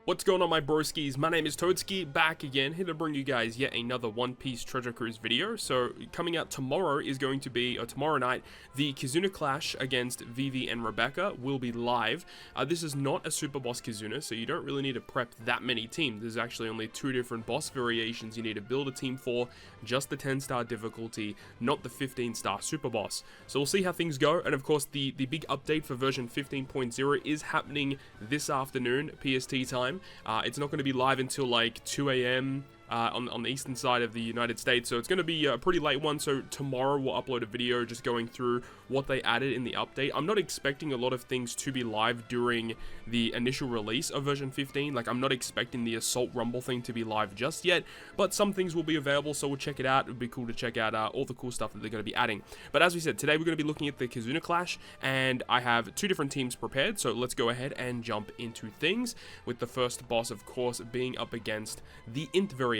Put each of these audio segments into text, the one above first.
What's going on, my broskiis? My name is Toadski, back again, here to bring you guys yet another One Piece Treasure Cruise video. So, coming out tomorrow is going to be, or tomorrow night, the Kizuna clash against Vivi and Rebecca will be live. This is not a super boss Kizuna, so you don't really need to prep that many teams. There's actually only 2 different boss variations you need to build a team for, just the 10-star difficulty, not the 15-star super boss. So we'll see how things go, and of course the big update for version 15.0 is happening this afternoon, PST time. It's not going to be live until like 2 a.m. On the eastern side of the United States, so it's going to be a pretty late one. So tomorrow we'll upload a video just going through what they added in the update. I'm not expecting a lot of things to be live during the initial release of version 15. Like, I'm not expecting the Assault Rumble thing to be live just yet, but some things will be available, so we'll check it out. It would be cool to check out all the cool stuff that they're going to be adding. But as we said, today we're going to be looking at the Kizuna Clash, and I have 2 different teams prepared, so let's go ahead and jump into things, with the first boss, of course, being up against the Int variation.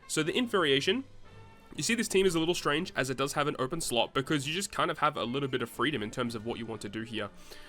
So the Int variation, you see this team is a little strange as it does have an open slot because you just kind of have a little bit of freedom in terms of what you want to do here.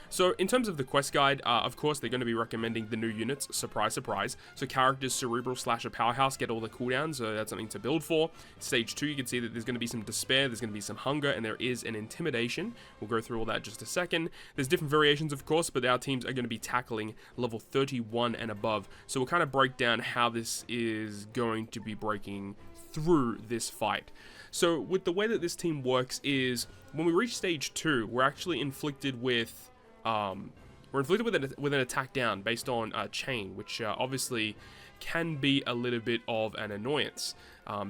So in terms of the quest guide, of course they're going to be recommending the new units, surprise surprise. So characters Cerebral / a Powerhouse get all the cooldowns, so that's something to build for. Stage 2, you can see that there's going to be some Despair, there's going to be some Hunger, and there is an Intimidation. We'll go through all that in just a second. There's different variations, of course, but our teams are going to be tackling level 31 and above. So we'll kind of break down how this is going to be breaking through this fight. So with the way that this team works is when we reach stage 2, we're actually inflicted with with an attack down based on chain, which obviously can be a little bit of an annoyance.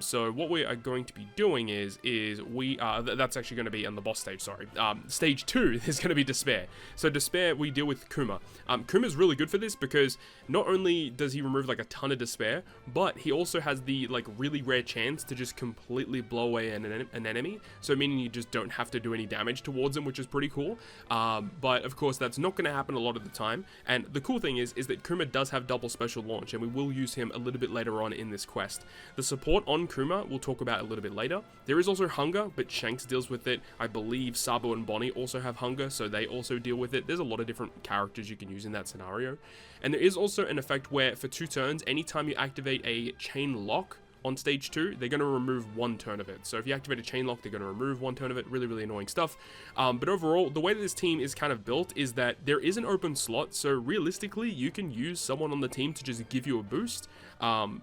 So what we are going to be doing is we that's actually going to be on the boss stage, sorry. Stage 2 is going to be Despair. So Despair, we deal with Kuma. Kuma's really good for this because not only does he remove like a ton of Despair, but he also has the like really rare chance to just completely blow away an enemy. So meaning you just don't have to do any damage towards him, which is pretty cool. But of course that's not going to happen a lot of the time. And the cool thing is that Kuma does have double special launch, and we will use him a little bit later on in this quest. The support on Kuma we'll talk about a little bit later. There is also Hunger, but Shanks deals with it. I believe Sabo and Bonnie also have Hunger, so they also deal with it. There's a lot of different characters you can use in that scenario. And there is also an effect where for 2 turns, anytime you activate a chain lock on stage 2, they're going to remove 1 turn of it. So if you activate a chain lock, they're going to remove 1 turn of it. Really, really annoying stuff. But overall, the way that this team is kind of built is that there is an open slot. So realistically, you can use someone on the team to just give you a boost.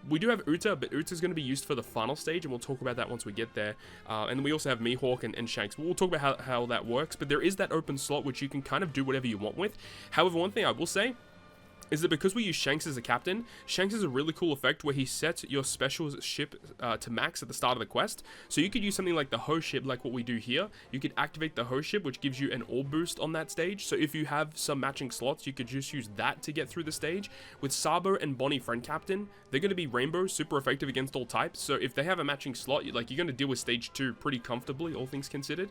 We do have Uta, but Uta is going to be used for the final stage, and we'll talk about that once we get there. And then we also have Mihawk and Shanks. We'll talk about how that works, but there is that open slot which you can kind of do whatever you want with. However, one thing I will say is that because we use Shanks as a captain, Shanks has a really cool effect where he sets your special ship to max at the start of the quest. So you could use something like the host ship, like what we do here. You could activate the host ship, which gives you an orb boost on that stage. So if you have some matching slots, you could just use that to get through the stage. With Sabo and Bonnie friend captain, they're going to be rainbow, super effective against all types. So if they have a matching slot, you're going to deal with stage 2 pretty comfortably, all things considered.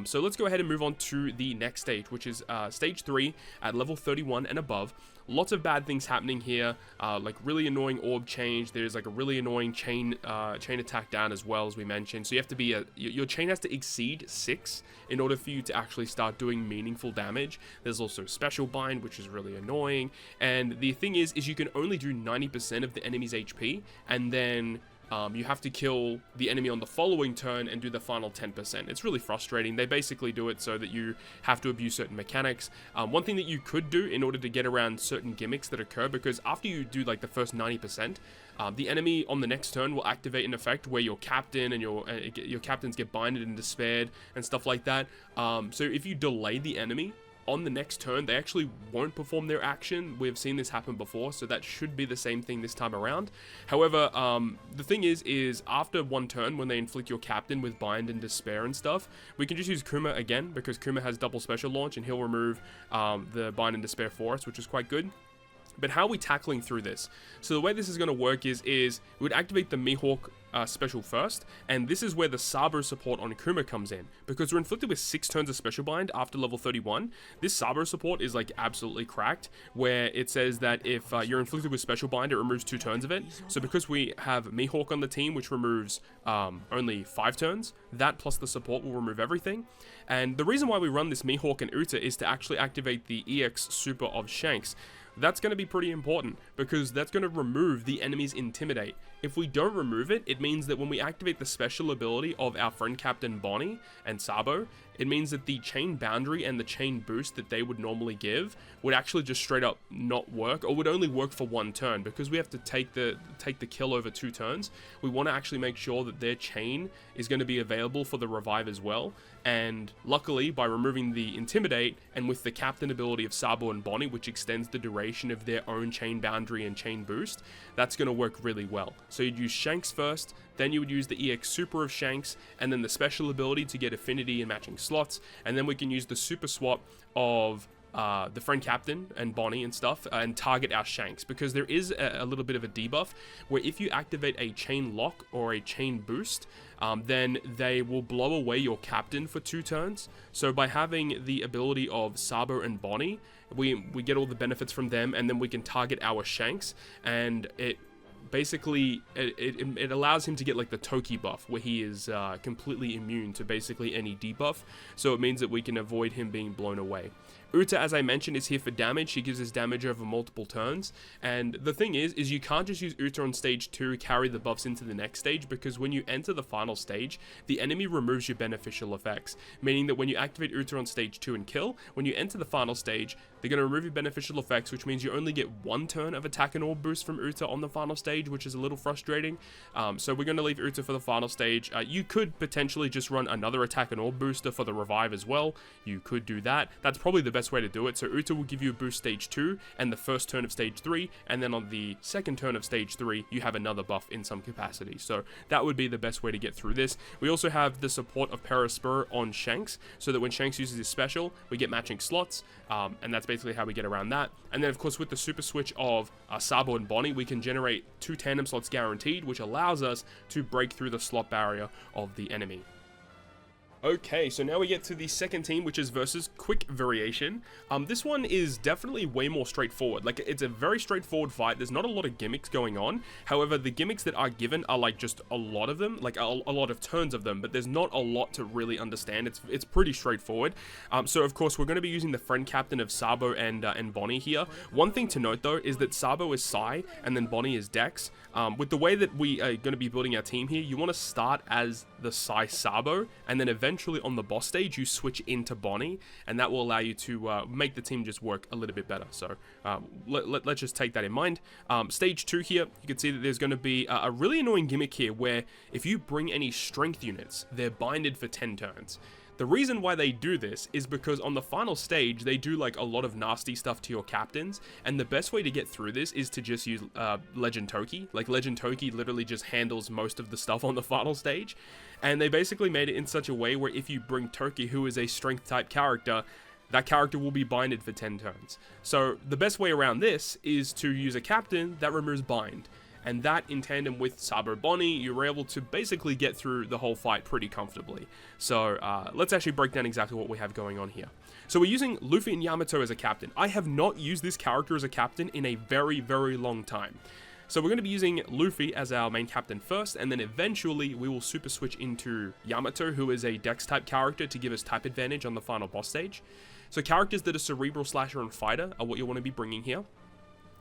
So let's go ahead and move on to the next stage, which is stage 3 at level 31 and above. Lots of bad things happening here, like really annoying orb change. There's like a really annoying chain attack down as well, as we mentioned. So you have to be your chain has to exceed 6 in order for you to actually start doing meaningful damage. There's also special bind, which is really annoying. And the thing is you can only do 90% of the enemy's HP, and then you have to kill the enemy on the following turn and do the final 10%. It's really frustrating. They basically do it so that you have to abuse certain mechanics. One thing that you could do in order to get around certain gimmicks that occur, because after you do like the first 90%, the enemy on the next turn will activate an effect where your captain and your captains get binded and despaired and stuff like that. So if you delay the enemy on the next turn, they actually won't perform their action. We've seen this happen before, so that should be the same thing this time around. However, the thing is after 1 turn, when they inflict your captain with bind and despair and stuff, we can just use Kuma again, because Kuma has double special launch, and he'll remove the bind and despair for us, which is quite good. But how are we tackling through this? So the way this is going to work is we would activate the Mihawk special first, and this is where the Sabo support on Kuma comes in, because we're inflicted with 6 turns of special bind after level 31. This Sabo support is like absolutely cracked, where it says that if you're inflicted with special bind, it removes 2 turns of it. So because we have Mihawk on the team, which removes only 5 turns, that plus the support will remove everything. And the reason why we run this Mihawk and Uta is to actually activate the EX super of Shanks. that's going to be pretty important because that's going to remove the enemy's Intimidate. If we don't remove it, it means that when we activate the special ability of our friend Captain Bonnie and Sabo, it means that the chain boundary and the chain boost that they would normally give would actually just straight up not work, or would only work for one turn. Because we have to take the kill over 2 turns, we want to actually make sure that their chain is going to be available for the revive as well. And luckily, by removing the Intimidate and with the captain ability of Sabo and Bonnie, which extends the duration of their own chain boundary and chain boost, that's going to work really well. So you'd use Shanks first, then you would use the EX Super of Shanks, and then the special ability to get affinity and matching slots, and then we can use the super swap of the friend Captain and Bonnie and stuff, and target our Shanks, because there is a little bit of a debuff where if you activate a chain lock or a chain boost, then they will blow away your captain for 2 turns. So by having the ability of Sabo and Bonnie, we get all the benefits from them, and then we can target our Shanks, and it basically it allows him to get like the Toki buff, where he is completely immune to basically any debuff. So it means that we can avoid him being blown away. Uta, as I mentioned, is here for damage. She gives us damage over multiple turns. And the thing is you can't just use Uta on stage 2, carry the buffs into the next stage, because when you enter the final stage, the enemy removes your beneficial effects. Meaning that when you activate Uta on stage 2 and kill, when you enter the final stage, they're going to remove your beneficial effects, which means you only get 1 turn of attack and orb boost from Uta on the final stage, which is a little frustrating. So we're going to leave Uta for the final stage. You could potentially just run another attack and orb booster for the revive as well. You could do that. That's probably the best way to do it. So Uta will give you a boost stage 2 and the first turn of stage 3, and then on the second turn of stage 3 you have another buff in some capacity. So that would be the best way to get through this. We also have the support of Perispur on Shanks, so that when Shanks uses his special, we get matching slots, and that's basically how we get around that. And then of course with the super switch of Sabo and Bonnie, we can generate 2 tandem slots guaranteed, which allows us to break through the slot barrier of the enemy. Okay, so now we get to the second team, which is versus Quick Variation. This one is definitely way more straightforward. Like, it's a very straightforward fight. There's not a lot of gimmicks going on. However, the gimmicks that are given are like just a lot of them, like a lot of turns of them, but there's not a lot to really understand. It's pretty straightforward. So of course, we're going to be using the friend captain of Sabo and Bonnie here. One thing to note though is that Sabo is Sai and then Bonnie is Dex. With the way that we are going to be building our team here, you want to start as the Sai Sabo, and then eventually on the boss stage you switch into Bonnie, and that will allow you to make the team just work a little bit better. So let's just take that in mind. Stage 2 here, you can see that there's going to be a really annoying gimmick here where if you bring any strength units, they're binded for 10 turns. The reason why they do this is because on the final stage, they do like a lot of nasty stuff to your captains, and the best way to get through this is to just use Legend Toki. Like, Legend Toki literally just handles most of the stuff on the final stage, and they basically made it in such a way where if you bring Toki, who is a strength type character, that character will be binded for 10 turns. So the best way around this is to use a captain that removes bind. And that, in tandem with Sabo Bonnie, you're able to basically get through the whole fight pretty comfortably. So let's actually break down exactly what we have going on here. So we're using Luffy and Yamato as a captain. I have not used this character as a captain in a very, very long time. So we're going to be using Luffy as our main captain first, and then eventually we will super switch into Yamato, who is a Dex type character, to give us type advantage on the final boss stage. So characters that are Cerebral, Slasher, and Fighter are what you want to be bringing here.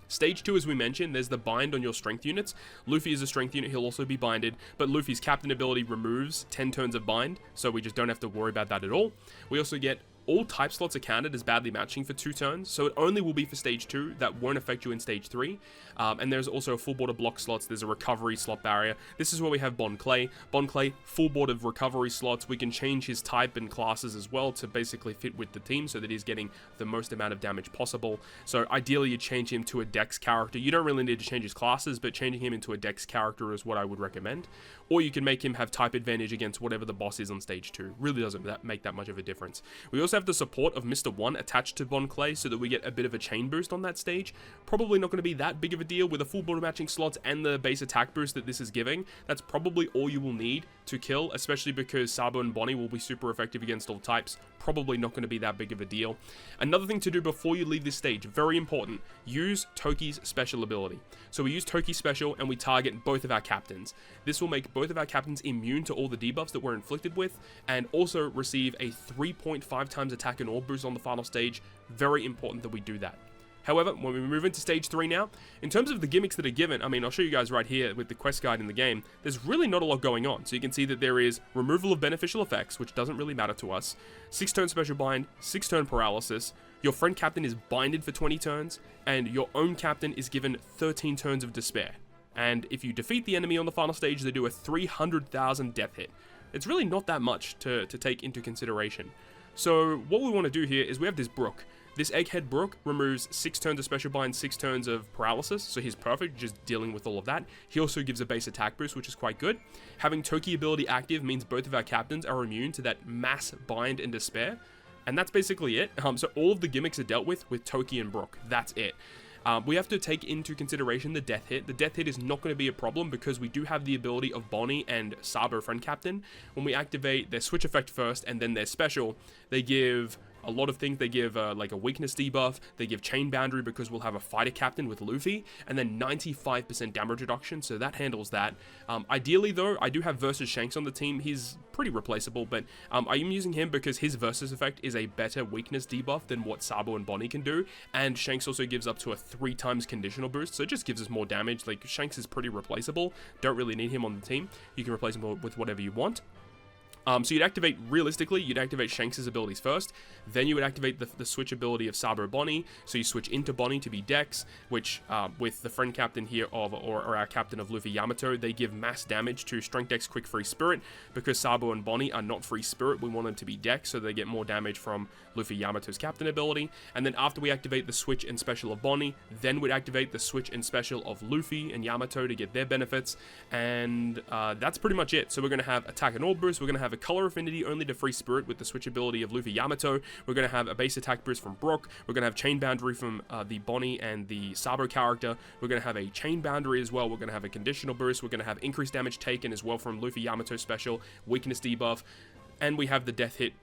Stage 2, as we mentioned, there's the bind on your strength units. Luffy is a strength unit, he'll also be binded, but Luffy's captain ability removes 10 turns of bind, so we just don't have to worry about that at all. We also get all type slots are counted as badly matching for 2 turns, so it only will be for stage 2, that won't affect you in stage 3. And there's also a full board of block slots, there's a recovery slot barrier. This is where we have Bon Clay. Bon Clay, full board of recovery slots. We can change his type and classes as well to basically fit with the team so that he's getting the most amount of damage possible. So ideally you change him to a Dex character. You don't really need to change his classes, but changing him into a Dex character is what I would recommend. Or you can make him have type advantage against whatever the boss is on stage 2. Really doesn't make that much of a difference. We also have the support of Mr. 1 attached to Bon Clay so that we get a bit of a chain boost on that stage. Probably not going to be that big of a deal with a full board of matching slots and the base attack boost that this is giving. That's probably all you will need to kill, especially because Sabo and Bonnie will be super effective against all types. Probably not going to be that big of a deal. Another thing to do before you leave this stage, very important, use Toki's special ability. So we use Toki's special and we target both of our captains. This will make both of our captains immune to all the debuffs that we're inflicted with, and also receive a 3.5 times attack and orb boost on the final stage. Very important that we do that. However, when we move into stage 3 now, in terms of the gimmicks that are given, I mean, I'll show you guys right here with the quest guide in the game, there's really not a lot going on. So you can see that there is removal of beneficial effects, which doesn't really matter to us, 6-turn special bind, 6-turn paralysis, your friend captain is binded for 20 turns, and your own captain is given 13 turns of despair. And if you defeat the enemy on the final stage, they do a 300,000 death hit. It's really not that much to take into consideration. So what we want to do here is we have this Brook. This Egghead Brook removes 6 turns of special bind, 6 turns of paralysis, so he's perfect, just dealing with all of that. He also gives a base attack boost, which is quite good. Having Toki ability active means both of our captains are immune to that mass bind and despair. And that's basically it. So all of the gimmicks are dealt with Toki and Brook. That's it. We have to take into consideration the death hit. The death hit is not going to be a problem because we do have the ability of Bonnie and Sabo friend captain. When we activate their switch effect first and then their special, they give a lot of things. They give like a weakness debuff, they give chain boundary because we'll have a fighter captain with Luffy, and then 95% damage reduction, so that handles that. Ideally though, I do have Versus Shanks on the team. He's pretty replaceable, but I am using him because his Versus effect is a better weakness debuff than what Sabo and Bonnie can do, and Shanks also gives up to a 3 times conditional boost, so it just gives us more damage. Like, Shanks is pretty replaceable, don't really need him on the team. You can replace him with whatever you want. So you'd activate, realistically, you'd activate Shanks' abilities first, then you would activate the switch ability of Sabo Bonnie, so you switch into Bonnie to be Dex, which, with the friend captain here or our captain of Luffy Yamato, they give mass damage to Strength Dex Quick Free Spirit. Because Sabo and Bonnie are not Free Spirit, we want them to be Dex, so they get more damage from Luffy Yamato's captain ability. And then after we activate the switch and special of Bonnie, then we'd activate the switch and special of Luffy and Yamato to get their benefits, and that's pretty much it. So we're going to have attack and all boost, we're going to have a color affinity only to Free Spirit with the switch ability of Luffy Yamato, we're going to have a base attack boost from Brook, we're going to have chain boundary from the Bonnie and the Sabo character, we're going to have a chain boundary as well, we're going to have a conditional boost, we're going to have increased damage taken as well from Luffy Yamato special, weakness debuff, and we have the death hit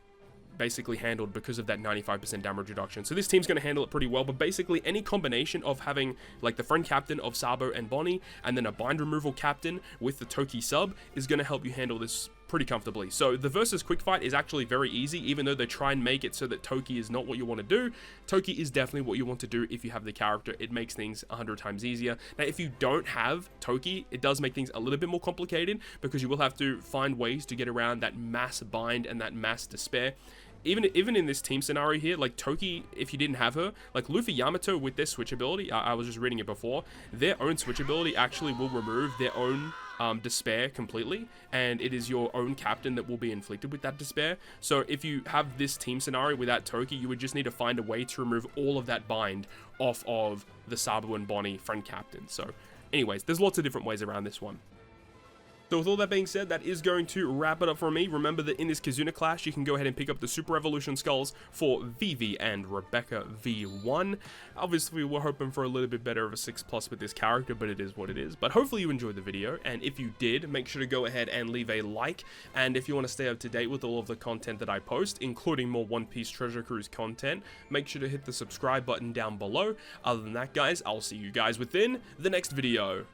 basically handled because of that 95% damage reduction. So this team's going to handle it pretty well, but basically any combination of having like the friend captain of Sabo and Bonnie and then a bind removal captain with the Toki sub is going to help you handle this pretty comfortably. So the versus quick fight is actually very easy, even though they try and make it so that Toki is not what you want to do. Toki is definitely what you want to do if you have the character. It makes things 100 times easier. Now, if you don't have Toki, it does make things a little bit more complicated because you will have to find ways to get around that mass bind and that mass despair. Even in this team scenario here, like Toki, if you didn't have her, like Luffy Yamato with their switch ability, I was just reading it before, their own switch ability actually will remove their own despair completely, and it is your own captain that will be inflicted with that despair. So if you have this team scenario without Toki, you would just need to find a way to remove all of that bind off of the Sabo and Bonnie friend captain. So anyways, there's lots of different ways around this one. So with all that being said, that is going to wrap it up for me. Remember that in this Kizuna clash, you can go ahead and pick up the Super Evolution Skulls for Vivi and Rebecca V1. Obviously, we're hoping for a little bit better of a 6+ with this character, but it is what it is. But hopefully you enjoyed the video, and if you did, make sure to go ahead and leave a like. And if you want to stay up to date with all of the content that I post, including more One Piece Treasure Cruise content, make sure to hit the subscribe button down below. Other than that, guys, I'll see you guys within the next video.